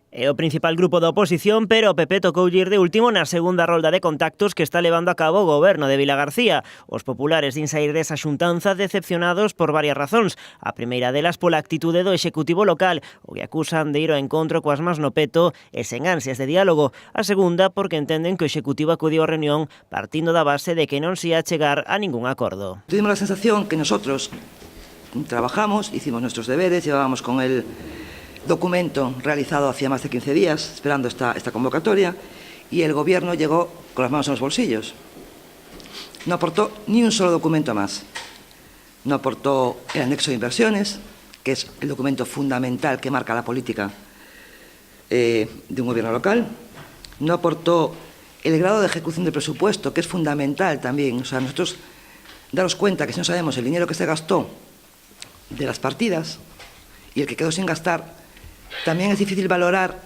É o principal grupo da oposición, pero o PP tocou ir de último na segunda rolda de contactos que está levando a cabo o goberno de Vilagarcía. Os populares din saír desa xuntanza decepcionados por varias razóns. A primeira delas pola actitude do executivo local, o que acusan de ir ao encontro coas mans no peto e sen ansias de diálogo. A segunda porque entenden que o executivo acudiu á reunión partindo da base de que non se ia chegar a ningún acordo. Tuvimos la sensación que nosotros trabajamos, hicimos nuestros deberes, llevábamos con el documento realizado hacía más de 15 días, esperando esta convocatoria, y el gobierno llegó con las manos en los bolsillos. No aportó ni un solo documento más. No aportó el anexo de inversiones, que es el documento fundamental que marca la política de un gobierno local. No aportó el grado de ejecución del presupuesto, que es fundamental también. O sea, nosotros daros cuenta que si no sabemos el dinero que se gastó de las partidas y el que quedó sin gastar, también es difícil valorar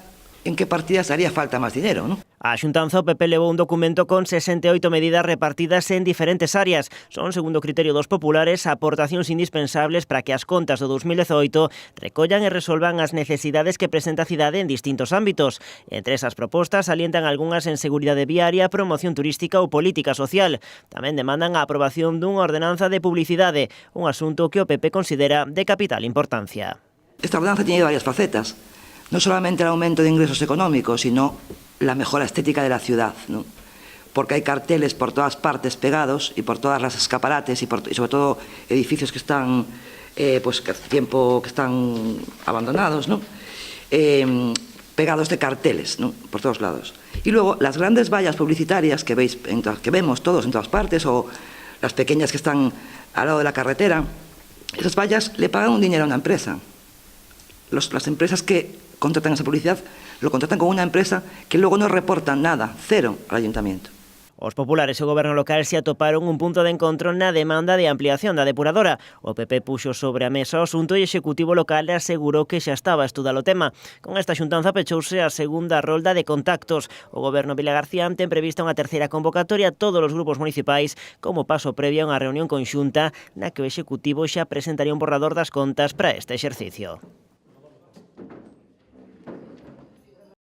en qué partidas haría falta más dinero, ¿no? A xuntanza o PP levou un documento con 68 medidas repartidas en diferentes áreas. Son, segundo o criterio dos populares, aportacións indispensables para que as contas do 2018 recollan e resolvan as necesidades que presenta a cidade en distintos ámbitos. Entre esas propostas alientan algunhas en seguridade viaria, promoción turística ou política social. Tamén demandan a aprobación dunha ordenanza de publicidade, un asunto que o PP considera de capital importancia. Esta ordenanza tiene varias facetas, no solamente el aumento de ingresos económicos, sino la mejora estética de la ciudad, ¿no? Porque hay carteles por todas partes pegados y por todas las escaparates y sobre todo edificios que están, pues que hace tiempo que están abandonados, ¿no? Pegados de carteles, ¿no? Por todos lados. Y luego las grandes vallas publicitarias que vemos todos en todas partes, o las pequeñas que están al lado de la carretera, esas vallas le pagan un dinero a una empresa. Las empresas que contratan esa publicidad lo contratan con una empresa que luego no reportan nada, cero al ayuntamiento. Os populares e o goberno local se atoparon un punto de encontro na demanda de ampliación da depuradora. O PP puxo sobre a mesa o asunto e o executivo local asegurou que xa estaba a estudar o tema. Con esta xuntanza pechouse a segunda rolda de contactos. O goberno Vilagarcía ten prevista unha terceira convocatoria a todos os grupos municipais como paso previo a unha reunión conxunta na que o executivo xa presentaría un borrador das contas para este exercicio.